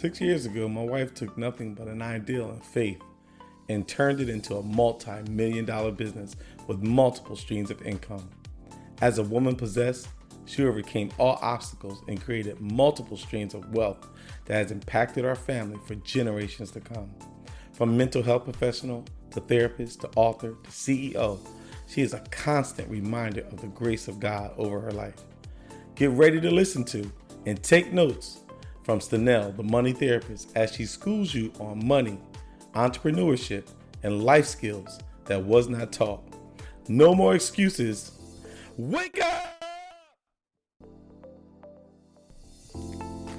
6 years ago, my wife took nothing but an ideal and faith and turned it into a multi-million-dollar business with multiple streams of income. As a woman possessed, she overcame all obstacles and created multiple streams of wealth that has impacted our family for generations to come. From mental health professional to therapist to author to CEO, she is a constant reminder of the grace of God over her life. Get ready to listen to and take notes from Stenell, the money therapist, as she schools you on money, entrepreneurship, and life skills that was not taught. No more excuses. Wake up!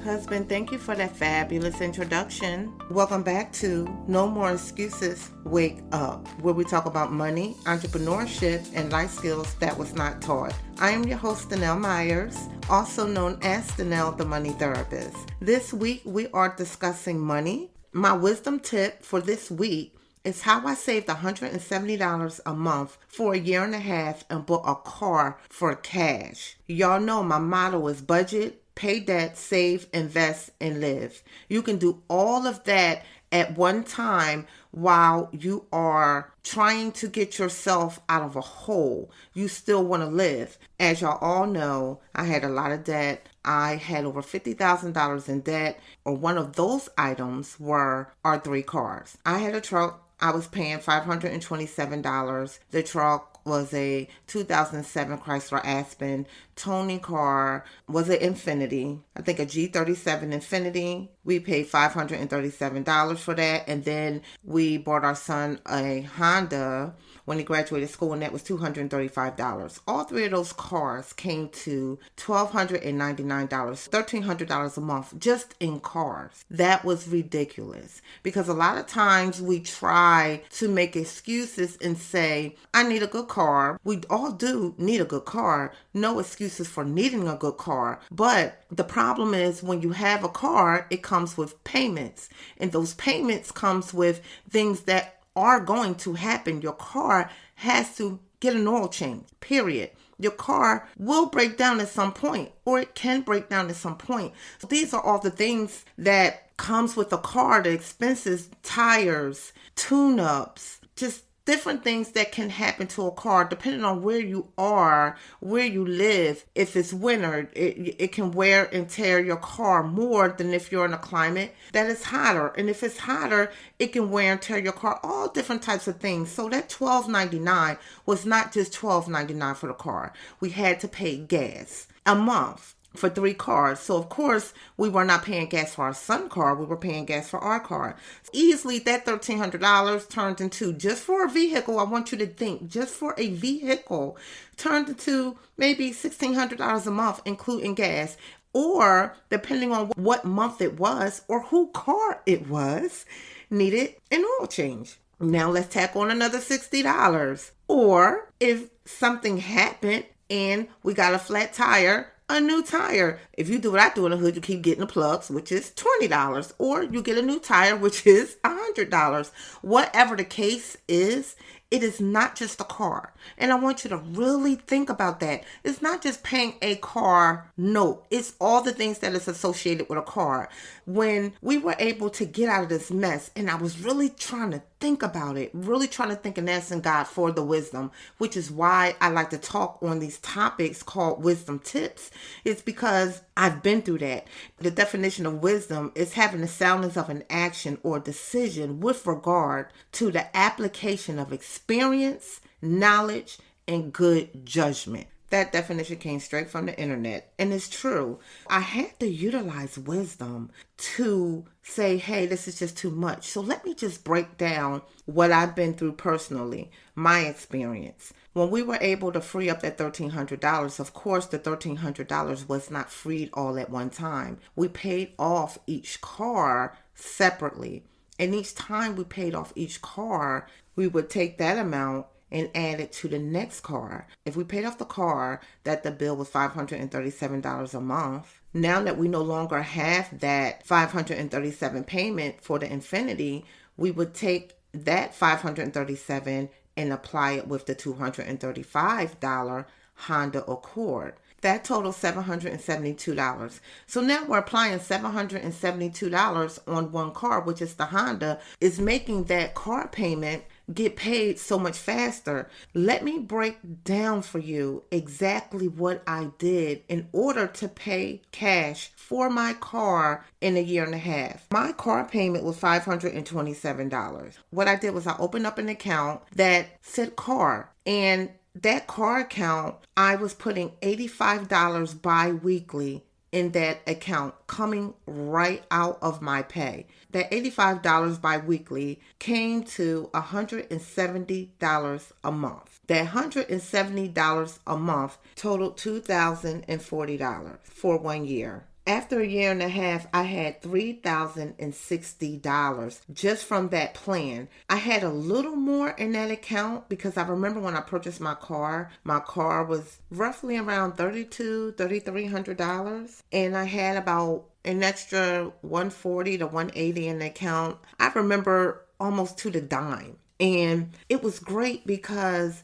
Husband, thank you for that fabulous introduction. Welcome back to No More Excuses, Wake Up, where we talk about money, entrepreneurship, and life skills that was not taught. I am your host, Stenell Myers, also known as Stenell, the money therapist. This week, we are discussing money. My wisdom tip for this week is how I saved $170 a month for a year and a half and bought a car for cash. Y'all know my motto is budget, pay debt, save, invest, and live. You can do all of that at one time while you are trying to get yourself out of a hole. You still want to live. As y'all all know, I had a lot of debt. I had over $50,000 in debt, or one of those items were our 3 cars. I had a truck. I was paying $527. The truck was a 2007 Chrysler Aspen. Tony car was an Infiniti. I think a G37 Infiniti. We paid $537 for that. And then we bought our son a Honda when he graduated school, and that was $235. All 3 of those cars came to $1,299, $1,300 a month just in cars. That was ridiculous, because a lot of times we try to make excuses and say, I need a good car. We all do need a good car. No excuses for needing a good car. But the problem is, when you have a car, it comes with payments, and those payments comes with things that are going to happen. Your car has to get an oil change, period. Your car will break down at some point, or it can break down at some point. So these are all the things that comes with a car, the expenses, tires, tune-ups, just different things that can happen to a car depending on where you are, where you live. If it's winter, it can wear and tear your car more than if you're in a climate that is hotter. And if it's hotter, it can wear and tear your car, all different types of things. So that $1,299 was not just $1,299 for the car. We had to pay gas a month for 3 cars. So of course, we were not paying gas for our son's car. We were paying gas for our car. Easily that $1,300 turned into, just for a vehicle, I want you to think, just for a vehicle, turned into maybe $1,600 a month, including gas. Or depending on what month it was or who car it was, needed an oil change. Now let's tack on another $60. Or if something happened and we got a flat tire, a new tire. If you do what I do in the hood, you keep getting the plugs, which is $20. Or you get a new tire, which is $100. Whatever the case is, it is not just a car. And I want you to really think about that. It's not just paying a car note. It's all the things that is associated with a car. When we were able to get out of this mess, and I was really trying to think about it, really trying to think and asking God for the wisdom, which is why I like to talk on these topics called wisdom tips. It's because I've been through that. The definition of wisdom is having the soundness of an action or decision with regard to the application of experience, knowledge, and good judgment. That definition came straight from the internet, and it's true. I had to utilize wisdom to say, hey, this is just too much. So let me just break down what I've been through personally, my experience. When we were able to free up that $1,300, of course, the $1,300 was not freed all at one time. We paid off each car separately. And each time we paid off each car, we would take that amount and add it to the next car. If we paid off the car, that the bill was $537 a month. Now that we no longer have that $537 payment for the Infiniti, we would take that $537 and apply it with the $235 Honda Accord. That totals $772. So now we're applying $772 on one car, which is the Honda, is making that car payment get paid so much faster. Let me break down for you exactly what I did in order to pay cash for my car in a year and a half. My car payment was $527. What I did was I opened up an account that said car, and that car account, I was putting $85 bi-weekly in that account coming right out of my pay. That $85 bi-weekly came to $170 a month. That $170 a month totaled $2,040 for 1 year. After a year and a half, I had $3,060 just from that plan. I had a little more in that account because I remember when I purchased my car was roughly around $3,300. And I had about an extra $140 to $180 in the account. I remember almost to the dime. And it was great because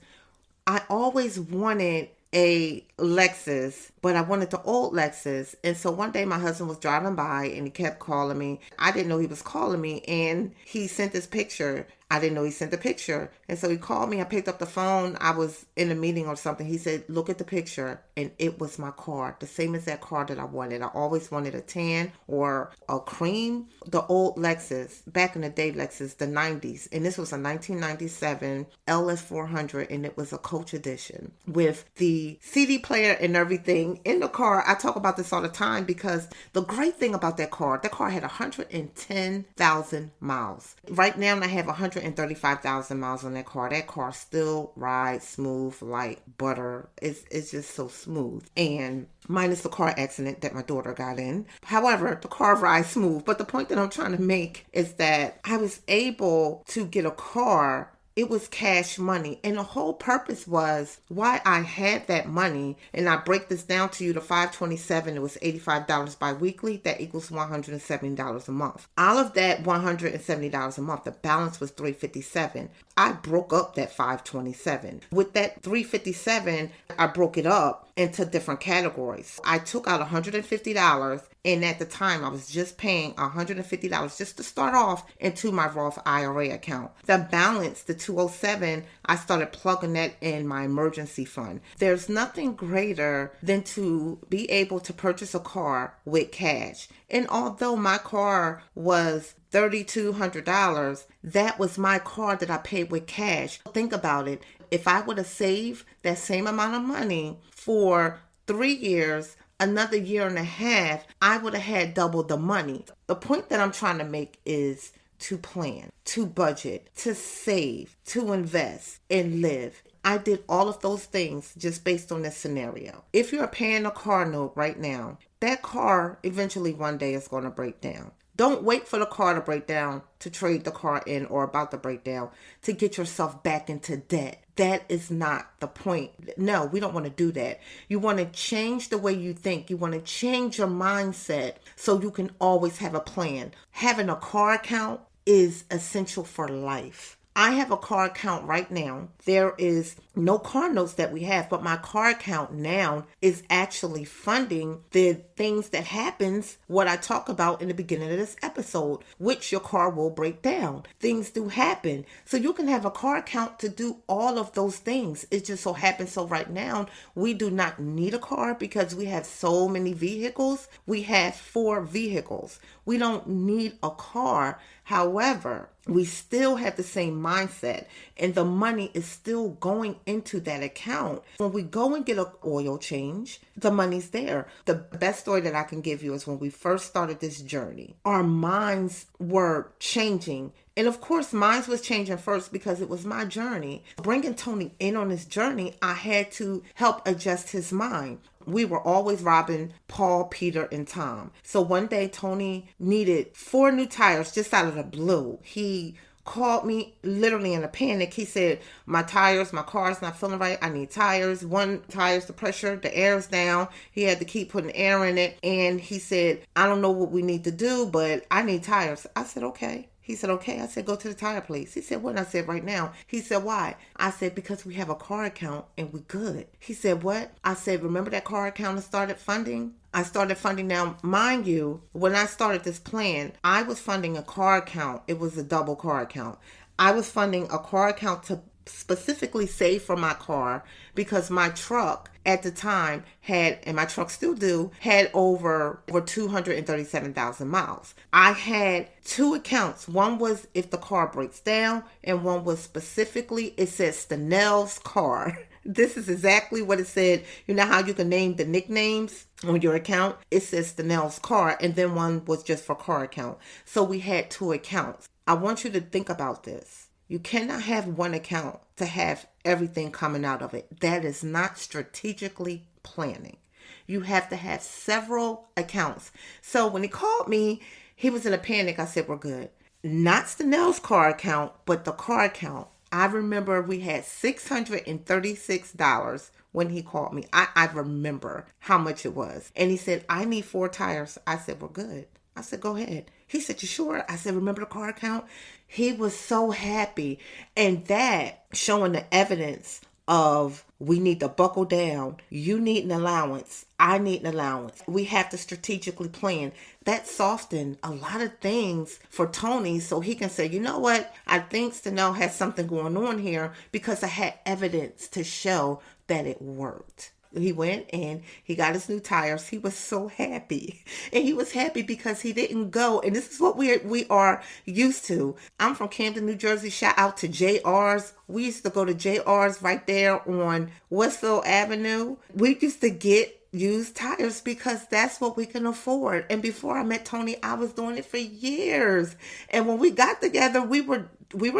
I always wanted a Lexus, but I wanted the old Lexus. And so one day my husband was driving by and he kept calling me. I didn't know he was calling me, and he sent this picture. I didn't know he sent the picture. And so he called me. I picked up the phone. I was in a meeting or something. He said, look at the picture. And it was my car, the same as that car that I wanted. I always wanted a tan or a cream. The old Lexus, back in the day Lexus, the 90s. And this was a 1997 LS400, and it was a coach edition with the CD player and everything in the car. I talk about this all the time because the great thing about that car had 110,000 miles. Right now I have 135,000 miles on that car. That car still rides smooth like butter. It's just so smooth. And minus the car accident that my daughter got in. However, the car rides smooth. But the point that I'm trying to make is that I was able to get a car. It was cash money. And the whole purpose was why I had that money. And I break this down to you, the $527, it was $85 bi-weekly. That equals $170 a month. All of that $170 a month, the balance was $357. I broke up that $527. With that $357, I broke it up into different categories. I took out $150, and at the time I was just paying $150 just to start off into my Roth IRA account. The balance, the $207, I started plugging that in my emergency fund. There's nothing greater than to be able to purchase a car with cash. And although my car was $3,200, that was my car that I paid with cash. Think about it. If I would have saved that same amount of money for 3 years, another year and a half, I would have had double the money. The point that I'm trying to make is to plan, to budget, to save, to invest, and live. I did all of those things just based on this scenario. If you're paying a car note right now, that car eventually one day is going to break down. Don't wait for the car to break down to trade the car in, or about to break down to get yourself back into debt. That is not the point. No, we don't want to do that. You want to change the way you think. You want to change your mindset so you can always have a plan. Having a car account is essential for life. I have a car account right now. There is no car notes that we have, but my car account now is actually funding the things that happens, what I talk about in the beginning of this episode, which your car will break down. Things do happen. So you can have a car account to do all of those things. It just so happens. So right now, we do not need a car because we have so many vehicles. We have 4 vehicles. We don't need a car. However, we still have the same mindset, and the money is still going into that account. When we go and get an oil change, the money's there. The best story that I can give you is when we first started this journey, our minds were changing. And of course, mine was changing first because it was my journey. Bringing Tony in on this journey, I had to help adjust his mind. We were always robbing Paul, Peter, and Tom. So one day, Tony needed 4 new tires just out of the blue. He called me literally in a panic. He said, my car's not feeling right. I need tires. One tire's the pressure, the air's down. He had to keep putting air in it. And he said, I don't know what we need to do, but I need tires. I said, okay. He said, okay. I said, go to the tire place. He said, what? I said, right now. He said, why? I said, because we have a car account and we're good. He said, what? I said, remember that car account I started funding? I started funding. Now, mind you, when I started this plan, I was funding a car account. It was a double car account. I was funding a car account to specifically save for my car because my truck at the time had, and my truck still do, had over 237,000 miles. I had two accounts. One was if the car breaks down, and one was specifically, it says Stenell's car. This is exactly what it said. You know how you can name the nicknames on your account? It says Stenell's car, and then one was just for car account. So we had two accounts. I want you to think about this. You cannot have one account to have everything coming out of it. That is not strategically planning. You have to have several accounts. So when he called me, he was in a panic. I said, we're good. Not Stenell's car account, but the car account. I remember we had $636 when he called me. I remember how much it was. And he said, I need 4 tires. I said, we're good. I said, go ahead. He said, you sure? I said, remember the car account? He was so happy. And that showing the evidence of we need to buckle down. You need an allowance. I need an allowance. We have to strategically plan. That softened a lot of things for Tony so he can say, you know what? I think Stenell has something going on here because I had evidence to show that it worked. He went and he got his new tires. He was so happy. And he was happy because he didn't go. And this is what we are used to. I'm from Camden, New Jersey. Shout out to JR's. We used to go to JR's right there on Westfield Avenue. We used to get used tires because that's what we can afford. And before I met Tony, I was doing it for years. And when we got together, we were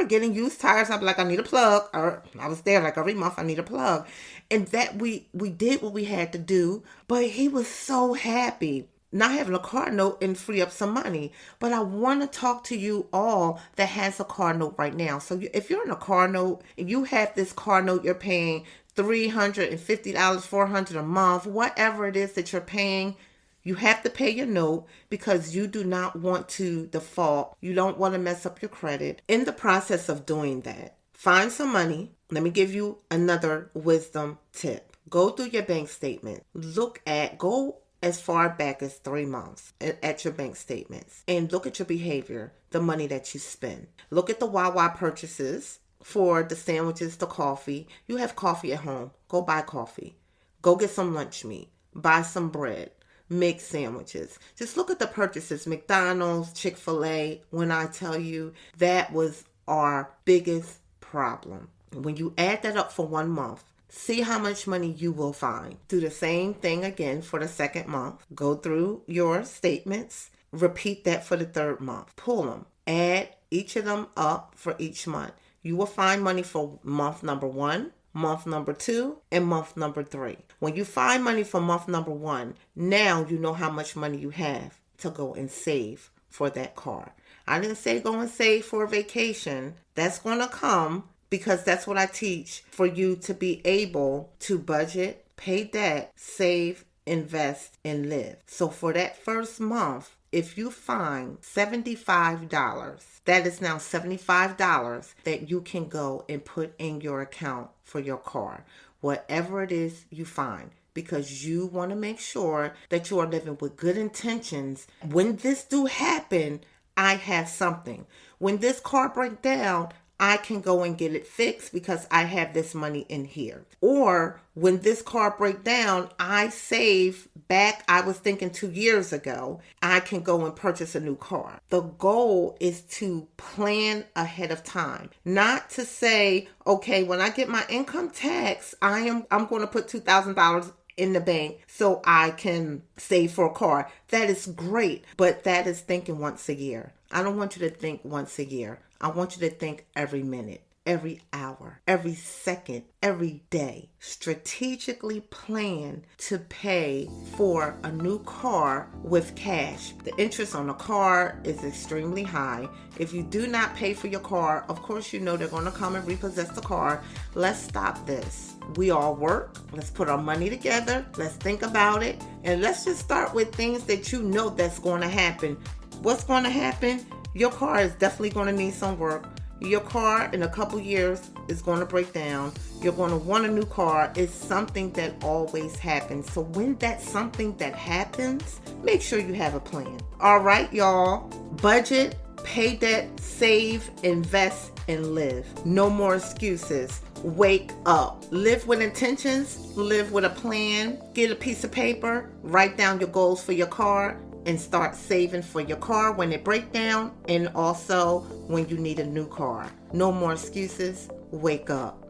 getting used tires. I'd be like, I need a plug. Or I was there like every month, I need a plug. And that we did what we had to do. But he was so happy not having a car note and free up some money. But I want to talk to you all that has a car note right now. So if you're in a car note and you have this car note, you're paying $350, $400 a month, whatever it is that you're paying, you have to pay your note because you do not want to default. You don't want to mess up your credit. In the process of doing that, find some money. Let me give you another wisdom tip. Go through your bank statement. Go as far back as 3 months at your bank statements and look at your behavior, the money that you spend. Look at the Wawa purchases for the sandwiches, the coffee. You have coffee at home. Go buy coffee. Go get some lunch meat. Buy some bread. Make sandwiches. Just look at the purchases. McDonald's, Chick-fil-A. When I tell you that was our biggest problem. When you add that up for 1 month, see how much money you will find. Do the same thing again for the second month. Go through your statements. Repeat that for the third month. Pull them. Add each of them up for each month. You will find money for month number 1, month number 2, and month number 3. When you find money for month number 1, now you know how much money you have to go and save for that car. I didn't say go and save for a vacation. That's going to come because that's what I teach for you to be able to budget, pay debt, save, invest, and live. So for that first month, if you find $75, that is now $75 that you can go and put in your account for your car. Whatever it is you find. Because you want to make sure that you are living with good intentions. When this do happen, I have something. When this car breaks down, I can go and get it fixed because I have this money in here. Or when this car breaks down, I save back, I was thinking 2 years ago, I can go and purchase a new car. The goal is to plan ahead of time. Not to say, okay, when I get my income tax, I'm going to put $2,000 in the bank so I can save for a car. That is great, but that is thinking once a year. I don't want you to think once a year. I want you to think every minute, every hour, every second, every day. Strategically plan to pay for a new car with cash. The interest on a car is extremely high. If you do not pay for your car, of course you know they're going to come and repossess the car. Let's stop this. We all work. Let's put our money together. Let's think about it. And let's just start with things that you know that's going to happen. What's going to happen? Your car is definitely going to need some work. Your car in a couple years is going to break down. You're going to want a new car. It's something that always happens. So when that's something that happens, make sure you have a plan. All right, y'all. Budget, pay debt, save, invest, and live. No more excuses. Wake up. Live with intentions. Live with a plan. Get a piece of paper. Write down your goals for your car and start saving for your car when it breaks down and also when you need a new car. No more excuses. Wake up.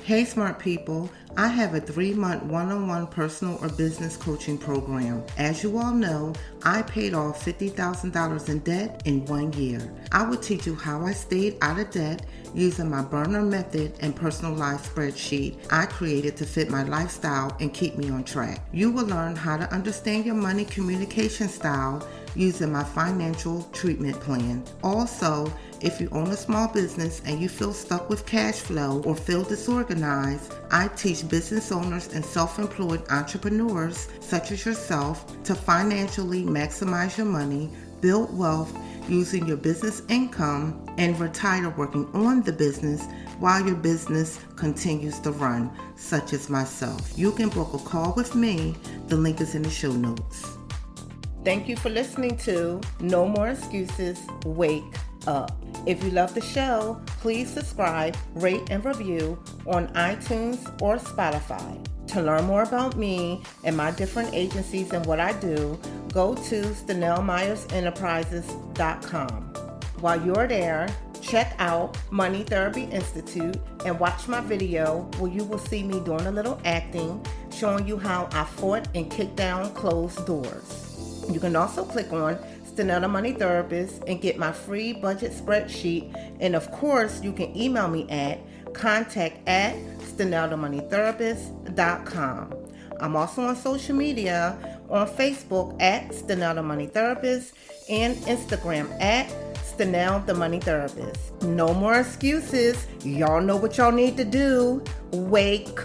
Hey smart people, I have a 3-month one-on-one personal or business coaching program. As you all know, I paid off $50,000 in debt in 1 year. I will teach you how I stayed out of debt using my burner method and personalized spreadsheet I created to fit my lifestyle and keep me on track. You will learn how to understand your money communication style using my financial treatment plan. Also, if you own a small business and you feel stuck with cash flow or feel disorganized, I teach business owners and self-employed entrepreneurs such as yourself to financially maximize your money, build wealth using your business income, and retire working on the business while your business continues to run, such as myself. You can book a call with me. The link is in the show notes. Thank you for listening to No More Excuses, Wake Up. If you love the show, please subscribe, rate, and review on iTunes or Spotify. To learn more about me and my different agencies and what I do, go to StenellMyersEnterprises.com. While you're there, check out Money Therapy Institute and watch my video where you will see me doing a little acting, showing you how I fought and kicked down closed doors. You can also click on Stenell the Money Therapist and get my free budget spreadsheet. And of course, you can email me at contact@StenellTheMoneyTherapist.com. I'm also on social media on Facebook at Stenell the Money Therapist and Instagram at Stenell the Money Therapist. No more excuses. Y'all know what y'all need to do. Wake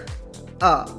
up.